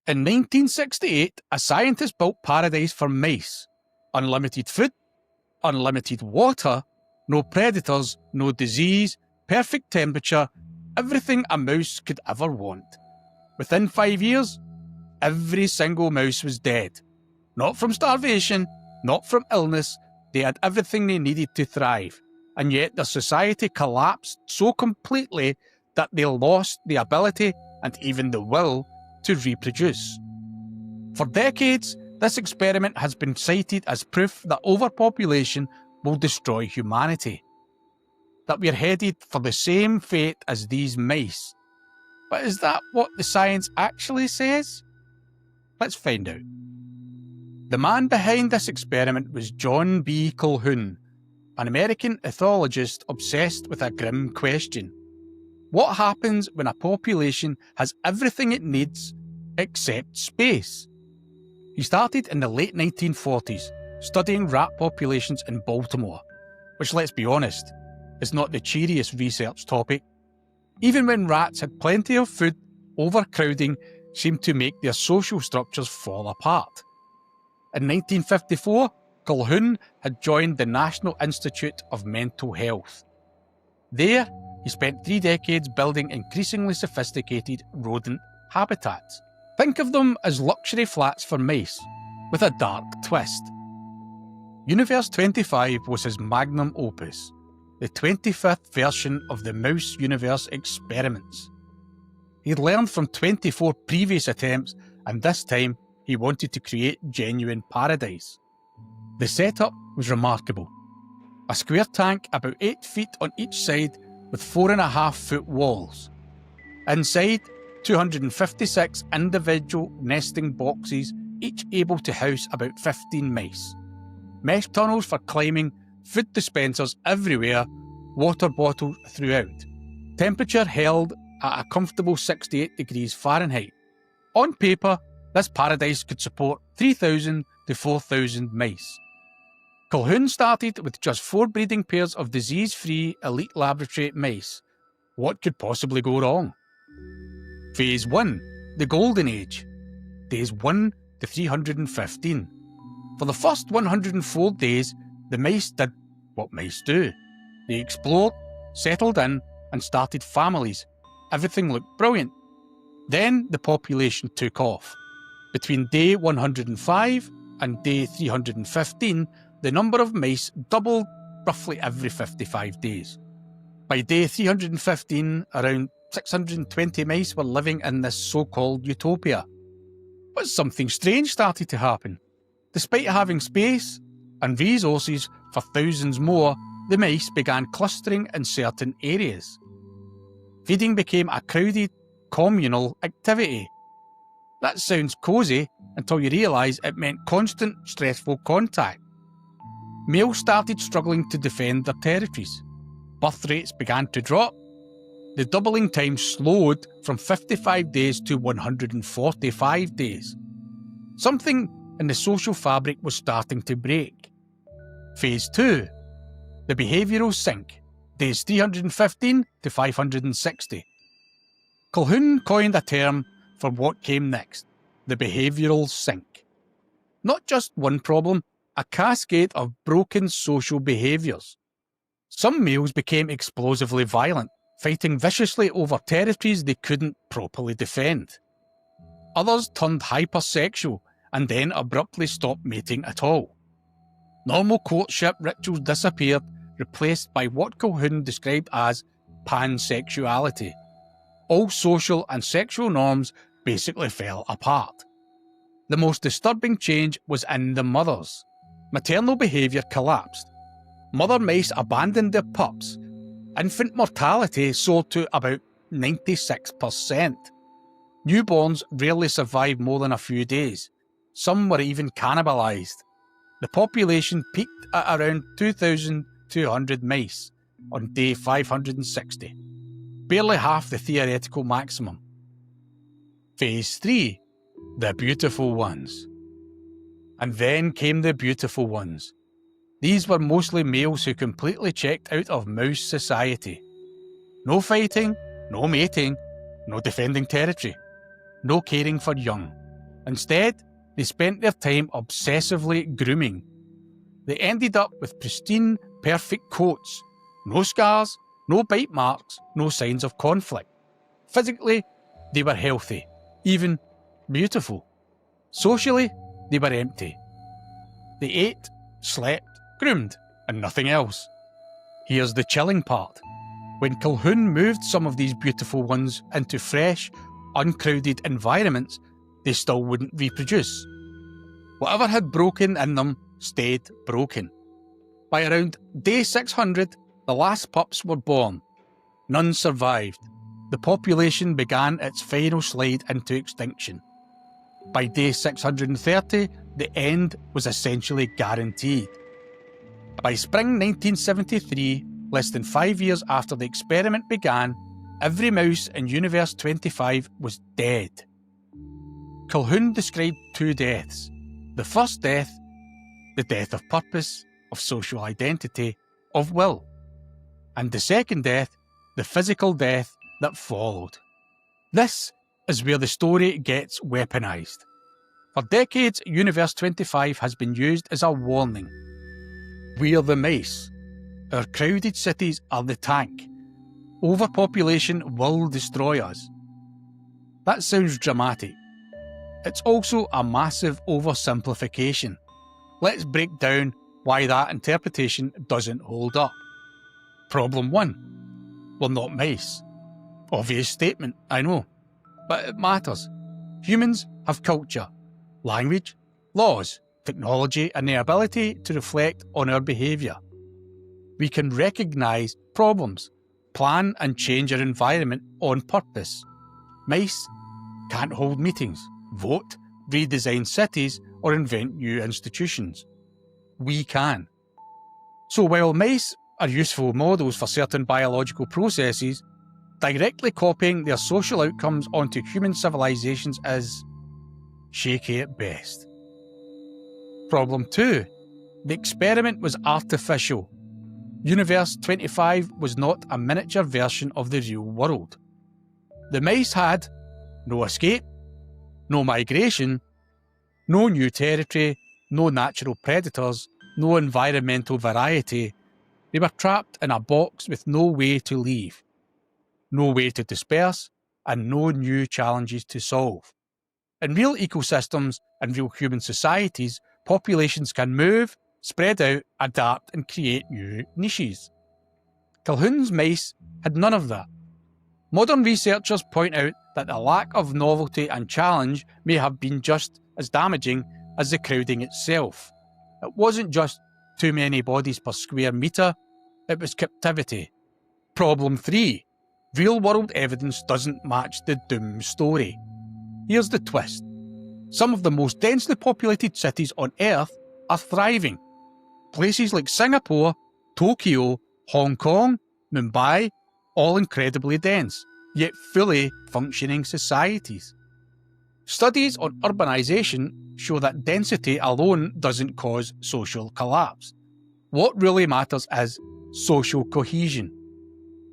In 1968, a scientist built paradise for mice. Unlimited food, unlimited water, no predators, no disease, perfect temperature, everything a mouse could ever want. Within 5 years, every single mouse was dead. Not from starvation, not from illness, they had everything they needed to thrive, and yet their society collapsed so completely that they lost the ability and even the will to reproduce. For decades, this experiment has been cited as proof that overpopulation will destroy humanity, that we're headed for the same fate as these mice. But is that what the science actually says? Let's find out. The man behind this experiment was John B. Calhoun, an American ethologist obsessed with a grim question. What happens when a population has everything it needs except space? He started in the late 1940s, studying rat populations in Baltimore, which, let's be honest, is not the cheeriest research topic. Even when rats had plenty of food, overcrowding seemed to make their social structures fall apart. In 1954, Calhoun had joined the National Institute of Mental Health. There, he spent 3 decades building increasingly sophisticated rodent habitats. Think of them as luxury flats for mice, with a dark twist. Universe 25 was his magnum opus, the 25th version of the Mouse Universe experiments. He'd learned from 24 previous attempts, and this time he wanted to create genuine paradise. The setup was remarkable. A square tank about 8 feet on each side with 4.5-foot walls. Inside, 256 individual nesting boxes, each able to house about 15 mice. Mesh tunnels for climbing, food dispensers everywhere, water bottles throughout. Temperature held at a comfortable 68 degrees Fahrenheit. On paper, this paradise could support 3,000 to 4,000 mice. Calhoun started with just 4 breeding pairs of disease-free elite laboratory mice. What could possibly go wrong? Phase 1, the Golden Age. Days 1 to 315. For the first 104 days, the mice did what mice do. They explored, settled in, and started families. Everything looked brilliant. Then the population took off. Between day 105 and day 315, the number of mice doubled roughly every 55 days. By day 315, around 620 mice were living in this so-called Utopia. But something strange started to happen. Despite having space and resources for thousands more, the mice began clustering in certain areas. Feeding became a crowded, communal activity. That sounds cosy until you realise it meant constant, stressful contact. Males started struggling to defend their territories. Birth rates began to drop. The doubling time slowed from 55 days to 145 days. Something in the social fabric was starting to break. Phase 2, the behavioural sink, days 315 to 560. Calhoun coined a term for what came next, the behavioural sink. Not just one problem, a cascade of broken social behaviours. Some males became explosively violent, fighting viciously over territories they couldn't properly defend. Others turned hypersexual and then abruptly stopped mating at all. Normal courtship rituals disappeared, replaced by what Calhoun described as pansexuality. All social and sexual norms basically fell apart. The most disturbing change was in the mothers. Maternal behaviour collapsed. Mother mice abandoned their pups. Infant mortality soared to about 96%. Newborns rarely survived more than a few days. Some were even cannibalised. The population peaked at around 2,200 mice on day 560, barely half the theoretical maximum. Phase 3, the beautiful ones. And then came the beautiful ones. These were mostly males who completely checked out of mouse society. No fighting, no mating, no defending territory, no caring for young. Instead, they spent their time obsessively grooming. They ended up with pristine, perfect coats, no scars, no bite marks, no signs of conflict. Physically, they were healthy, even beautiful. Socially, they were empty. They ate, slept, groomed, and nothing else. Here's the chilling part. When Calhoun moved some of these beautiful ones into fresh, uncrowded environments, they still wouldn't reproduce. Whatever had broken in them stayed broken. By around day 600, the last pups were born. None survived. The population began its final slide into extinction. By day 630, the end was essentially guaranteed. By spring 1973, less than 5 years after the experiment began, every mouse in Universe 25 was dead. Calhoun described two deaths. The first death, the death of purpose, of social identity, of will. And the second death, the physical death that followed. This is where the story gets weaponised. For decades, Universe 25 has been used as a warning. We are the mice. Our crowded cities are the tank. Overpopulation will destroy us. That sounds dramatic. It's also a massive oversimplification. Let's break down why that interpretation doesn't hold up. Problem 1. We're not mice. Obvious statement, I know. But it matters. Humans have culture, language, laws, technology, and the ability to reflect on our behaviour. We can recognise problems, plan and change our environment on purpose. Mice can't hold meetings, vote, redesign cities, or invent new institutions. We can. So while mice are useful models for certain biological processes, directly copying their social outcomes onto human civilizations is shaky at best. Problem 2. The experiment was artificial. Universe 25 was not a miniature version of the real world. The mice had no escape, no migration, no new territory, no natural predators, no environmental variety. They were trapped in a box with no way to leave, no way to disperse, and no new challenges to solve. In real ecosystems and real human societies, populations can move, spread out, adapt, and create new niches. Calhoun's mice had none of that. Modern researchers point out that the lack of novelty and challenge may have been just as damaging as the crowding itself. It wasn't just too many bodies per square metre, it was captivity. Problem 3. Real-world evidence doesn't match the doom story. Here's the twist. Some of the most densely populated cities on Earth are thriving. Places like Singapore, Tokyo, Hong Kong, Mumbai, all incredibly dense, yet fully functioning societies. Studies on urbanisation show that density alone doesn't cause social collapse. What really matters is social cohesion.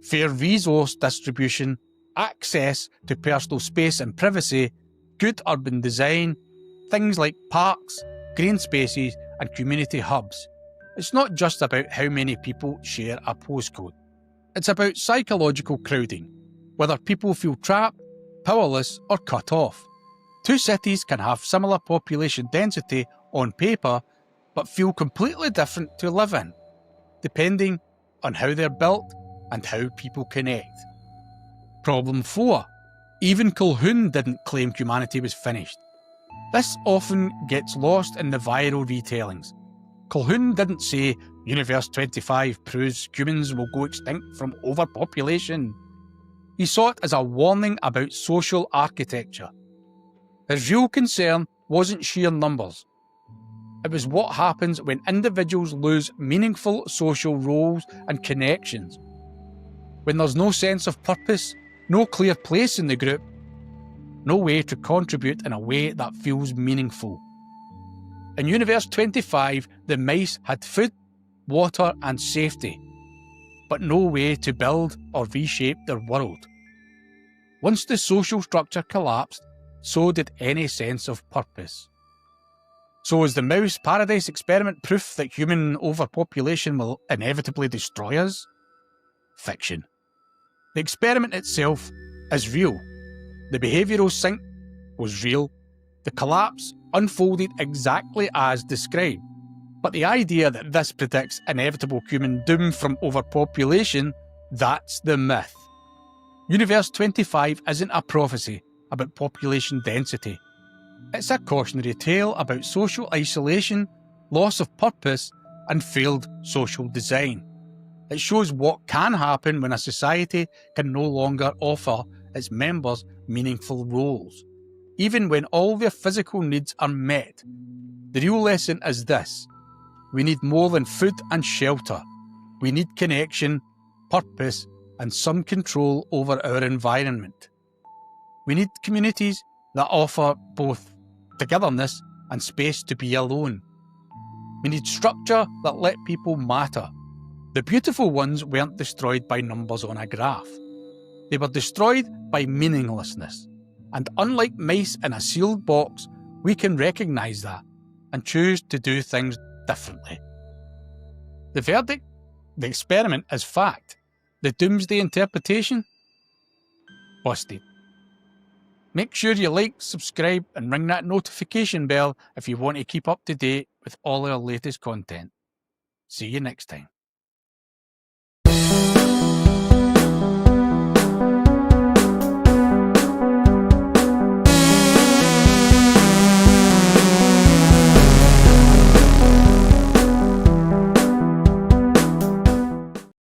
Fair resource distribution, access to personal space and privacy, good urban design, things like parks, green spaces and community hubs. It's not just about how many people share a postcode. It's about psychological crowding, whether people feel trapped, powerless or cut off. Two cities can have similar population density on paper, but feel completely different to live in, depending on how they're built and how people connect. Problem 4. Even Calhoun didn't claim humanity was finished. This often gets lost in the viral retellings. Calhoun didn't say Universe 25 proves humans will go extinct from overpopulation. He saw it as a warning about social architecture. His real concern wasn't sheer numbers. It was what happens when individuals lose meaningful social roles and connections. When there's no sense of purpose, no clear place in the group, no way to contribute in a way that feels meaningful. In Universe 25, the mice had food, water and safety, but no way to build or reshape their world. Once the social structure collapsed, so did any sense of purpose. So is the mouse paradise experiment proof that human overpopulation will inevitably destroy us? Fiction. The experiment itself is real. The behavioural sink was real. The collapse unfolded exactly as described. But the idea that this predicts inevitable human doom from overpopulation, that's the myth. Universe 25 isn't a prophecy about population density. It's a cautionary tale about social isolation, loss of purpose, and failed social design. It shows what can happen when a society can no longer offer its members meaningful roles, even when all their physical needs are met. The real lesson is this: we need more than food and shelter. We need connection, purpose, and some control over our environment. We need communities that offer both togetherness and space to be alone. We need structure that let people matter. The beautiful ones weren't destroyed by numbers on a graph. They were destroyed by meaninglessness. And unlike mice in a sealed box, we can recognise that and choose to do things differently. The verdict? The experiment is fact. The doomsday interpretation? Busted. Make sure you like, subscribe, and ring that notification bell if you want to keep up to date with all our latest content. See you next time.